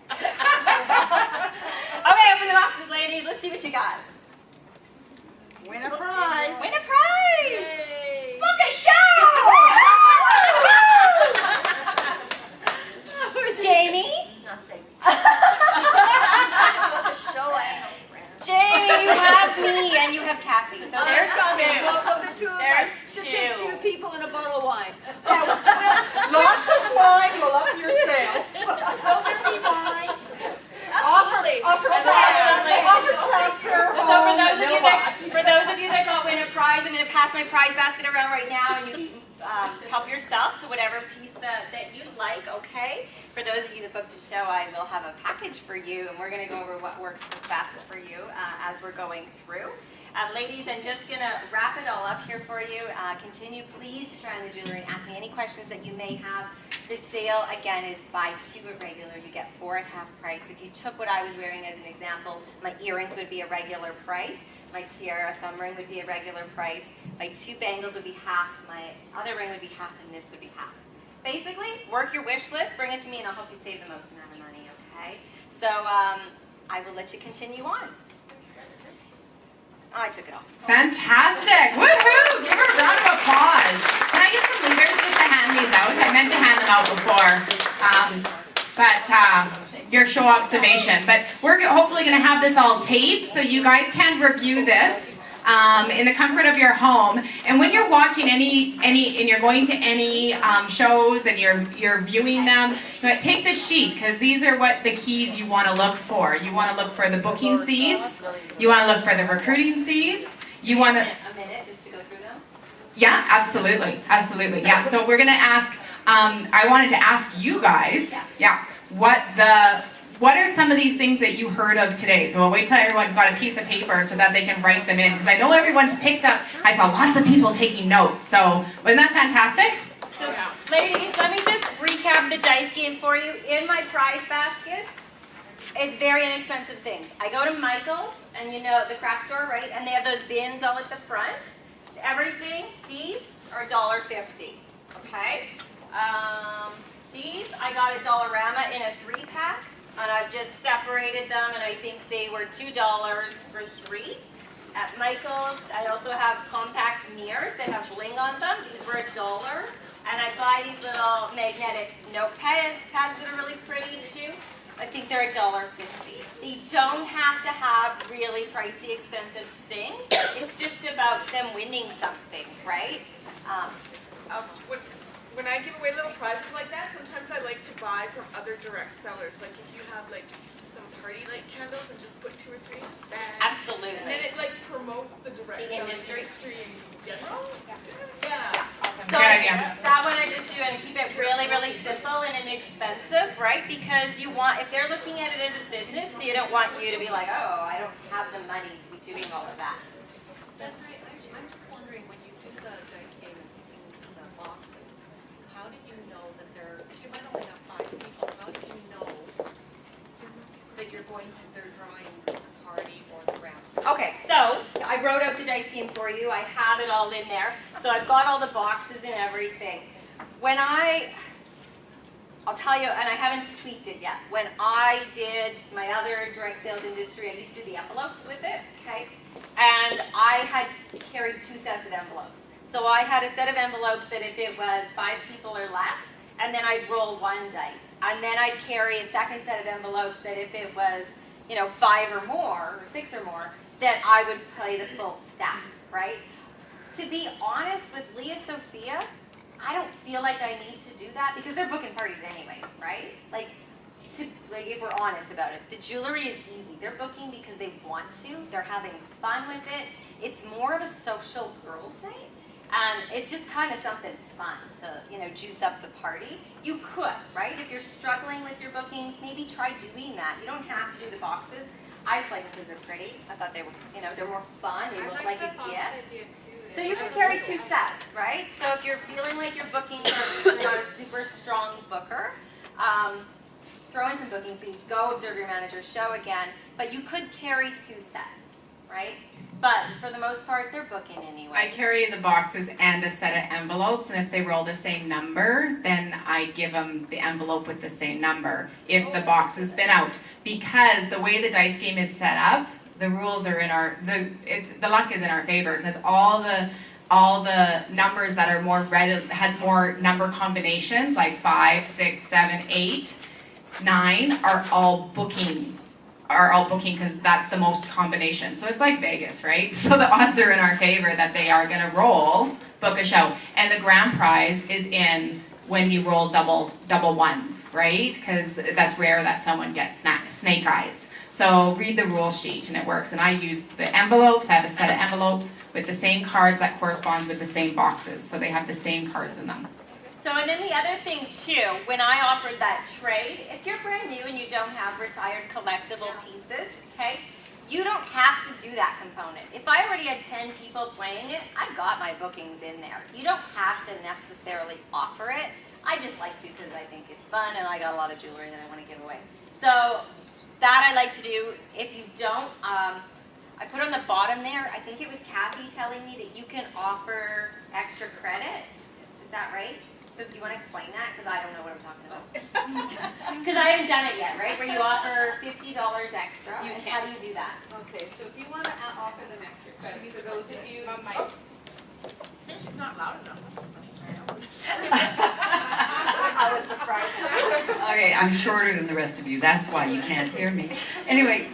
Okay, open the boxes, ladies. Let's see what you got. Win a prize. Win a prize! Yay. Book a show! Jamie? Nothing. Jamie, Show I have friends. you have me and you have Kathy. So there's Well, 2. the 2 of There's us. Just 2. takes 2 people and a bottle of whatever piece that you like, okay? For those of you that booked a show, I will have a package for you, and we're going to go over what works the best for you as we're going through. Ladies, I'm just going to wrap it all up here for you. Continue, please, to try on the jewelry and ask me any questions that you may have. The sale, again, is buy 2 at regular. You get 4 at half price. If you took what I was wearing as an example, my earrings would be a regular price. My tiara thumb ring would be a regular price. My 2 bangles would be half. My other ring would be half, and this would be half. Basically, work your wish list, bring it to me, and I'll help you save the most amount of money, okay? So I will let you continue on. Oh, I took it off. Fantastic! Woohoo! Give her a round of applause. Can I get some leaders just to hand these out? I meant to hand them out before, but your show observation. But we're hopefully going to have this all taped so you guys can review this in the comfort of your home. And when you're watching and you're going to any shows and you're viewing them, take the sheet, because these are what the keys you want to look for. You want to look for the booking seeds. You want to look for the recruiting seeds. You want to... A minute just to go through them? Yeah, absolutely. Absolutely. Yeah. So we're going to ask, I wanted to ask you guys, what are some of these things that you heard of today? So we'll wait till everyone's got a piece of paper so that they can write them in, because I know everyone's picked up. I saw lots of people taking notes. So wasn't that fantastic? So, ladies, let me just recap the dice game for you. In my prize basket, it's very inexpensive things. I go to Michael's, and you know, the craft store, right? And they have those bins all at the front. Everything, these are $1.50, okay? These I got at Dollarama in a 3-pack. And I've just separated them, and I think they were $2 for 3. At Michael's, I also have compact mirrors that have bling on them. These were $1. And I buy these little magnetic notepads that are really pretty too. I think they're $1.50. You don't have to have really pricey, expensive things. It's just about them winning something, right? When I give away little prizes like that, sometimes I like to buy from other direct sellers. Like if you have like some party light candles and just put 2 or 3 bags. Absolutely. And then it like promotes the direct selling industry in general. Yeah. So Good idea. that one I just do and keep it really, really simple and inexpensive, right? Because you want, if they're looking at it as a business, they don't want you to be like, oh, I don't have the money to be doing all of that. That's right. I'm just wondering, when you do the dice game in the boxes, how do you know that because you might only have 5 people, how do you know that they're drawing the party or the round? Okay, so I wrote out the dice game for you. I have it all in there. So I've got all the boxes and everything. I'll tell you, and I haven't tweaked it yet. When I did my other direct sales industry, I used to do the envelopes with it, okay? And I had carried 2 sets of envelopes. So I had a set of envelopes that if it was 5 people or less, and then I'd roll 1 dice. And then I'd carry a second set of envelopes that if it was, 5 or more, or 6 or more, that I would play the full stack, right? To be honest with Leah Sophia, I don't feel like I need to do that because they're booking parties anyways, right? Like if we're honest about it, the jewelry is easy. They're booking because they want to. They're having fun with it. It's more of a social girls' night. And it's just kind of something fun to, juice up the party. You could, right? If you're struggling with your bookings, maybe try doing that. You don't have to do the boxes. I just like them because they're pretty. I thought they were, they're more fun. They look like a gift. So you can carry 2 sets, right? So if you're feeling like your bookings are not a super strong booker, throw in some booking seats, go observe your manager's show again, but you could carry 2 sets, right? But for the most part, they're booking anyway. I carry the boxes and a set of envelopes, and if they roll the same number, then I give them the envelope with the same number if the box has been out. Because the way the dice game is set up, the rules are the luck is in our favor, because all the numbers that are more has more number combinations, like 5, 6, 7, 8, 9 are all booking because that's the most combination. So it's like Vegas, right? So the odds are in our favor that they are going to book a show. And the grand prize is in when you roll double ones, right? Because that's rare that someone gets snake eyes. So read the rule sheet and it works. And I use the envelopes. I have a set of envelopes with the same cards that corresponds with the same boxes. So they have the same cards in them. So, and then the other thing too, when I offered that trade, if you're brand new and you don't have retired collectible pieces, okay, you don't have to do that component. If I already had 10 people playing it, I've got my bookings in there. You don't have to necessarily offer it. I just like to because I think it's fun and I got a lot of jewelry that I want to give away. So that I like to do. If you don't, I put on the bottom there, I think it was Kathy telling me that you can offer extra credit. Is that right? So do you want to explain that? Because I don't know what I'm talking about. Because I haven't done it yet, right? Where you offer $50 extra. You And can. how do you do that? Okay, so if you want to offer them extra credit, for those of you. She's not loud enough, that's funny. I was surprised. Okay, I'm shorter than the rest of you, that's why you can't hear me. Anyway,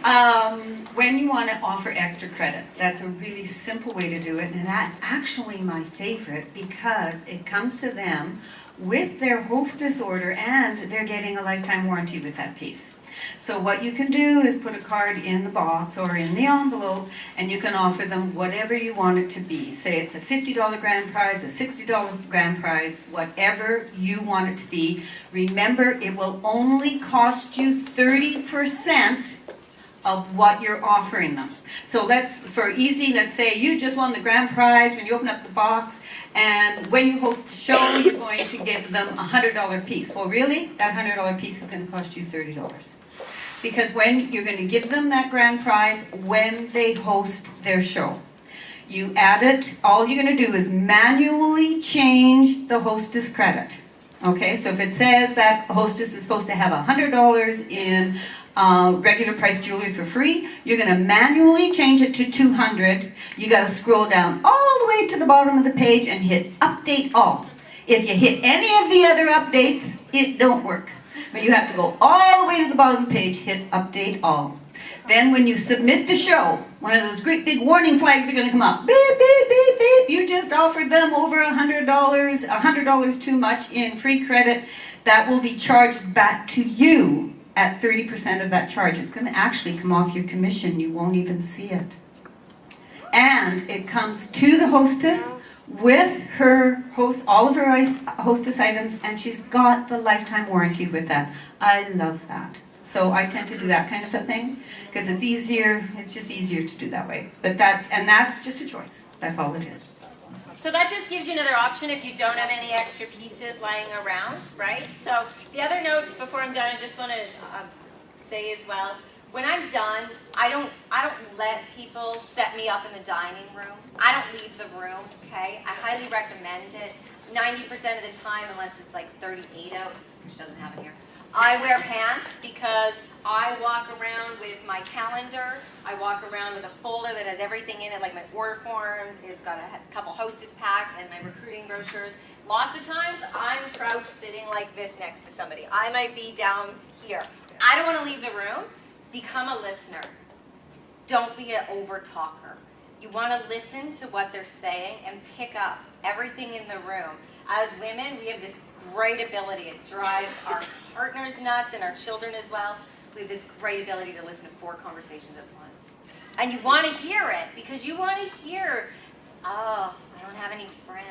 when you want to offer extra credit, that's a really simple way to do it, and that's actually my favorite because it comes to them with their hostess order and they're getting a lifetime warranty with that piece. So what you can do is put a card in the box or in the envelope and you can offer them whatever you want it to be. Say it's a $50 grand prize, a $60 grand prize, whatever you want it to be. Remember, it will only cost you 30% of what you're offering them. So let's say you just won the grand prize when you open up the box, and when you host a show, you're going to give them a $100 piece. Well, really, that $100 piece is going to cost you $30. Because when you're going to give them that grand prize when they host their show. You add it, all you're going to do is manually change the hostess credit. Okay, so if it says that hostess is supposed to have $100 in regular price jewelry for free, you're going to manually change it to $200. You got to scroll down all the way to the bottom of the page and hit update all. If you hit any of the other updates, it don't work. But you have to go all the way to the bottom of the page, hit update all. Then when you submit the show, one of those great big warning flags are going to come up. Beep, beep, beep, beep. You just offered them over $100 too much in free credit. That will be charged back to you at 30% of that charge. It's going to actually come off your commission. You won't even see it. And it comes to the hostess with her all of her hostess items, and she's got the lifetime warranty with that. I love that. So I tend to do that kind of a thing because it's easier. It's just easier to do that way. But that's just a choice. That's all it is. So that just gives you another option if you don't have any extra pieces lying around, right? So the other note before I'm done, I just want to say as well, when I'm done, I don't let people set me up in the dining room. I don't leave the room, okay? I highly recommend it. 90% of the time, unless it's like 38 out, which doesn't happen here, I wear pants because I walk around with my calendar. I walk around with a folder that has everything in it, like my order forms. It's got a couple hostess packs and my recruiting brochures. Lots of times, I'm crouched sitting like this next to somebody. I might be down here. I don't want to leave the room. Become a listener. Don't be an over-talker. You want to listen to what they're saying and pick up everything in the room. As women, we have this great ability. It drives our partners nuts and our children as well. We have this great ability to listen to 4 conversations at once. And you want to hear it because you want to hear, oh, I don't have any friends.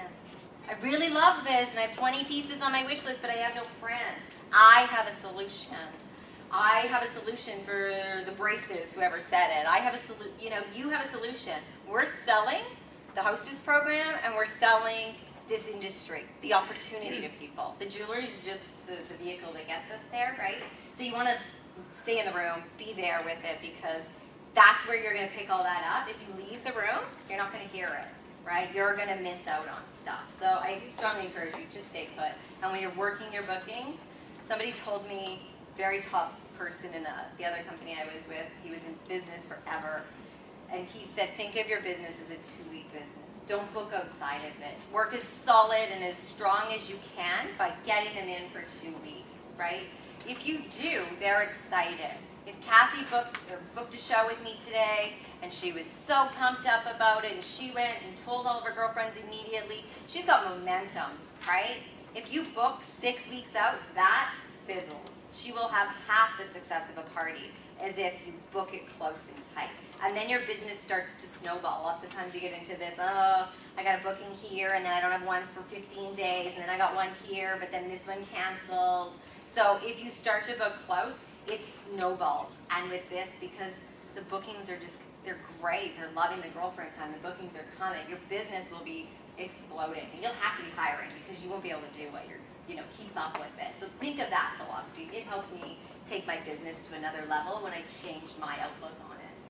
I really love this and I have 20 pieces on my wish list, but I have no friends. I have a solution. I have a solution for the braces, whoever said it. I have a solution, you have a solution. We're selling the hostess program and we're selling this industry, the opportunity to people. The jewelry is just the vehicle that gets us there, right? So you want to stay in the room, be there with it because that's where you're going to pick all that up. If you leave the room, you're not going to hear it, right? You're going to miss out on stuff. So I strongly encourage you, just stay put. And when you're working your bookings, somebody told me, very top person in the other company I was with, he was in business forever, and he said, think of your business as a 2-week business. Don't book outside of it. Work as solid and as strong as you can by getting them in for 2 weeks, right? If you do, they're excited. If Kathy booked a show with me today, and she was so pumped up about it, and she went and told all of her girlfriends immediately, she's got momentum, right? If you book 6 weeks out, that fizzles. she will have half the success of a party as if you book it close and tight. And then your business starts to snowball. Lots of times you get into this, oh, I got a booking here, and then I don't have one for 15 days, and then I got one here, but then this one cancels. So if you start to book close, it snowballs. And with this, because the bookings are just, they're great, they're loving the girlfriend time, the bookings are coming, your business will be exploding. And you'll have to be hiring because you won't be able to do what you're, keep up with it. So think of that philosophy. It helped me take my business to another level when I changed my outlook on it.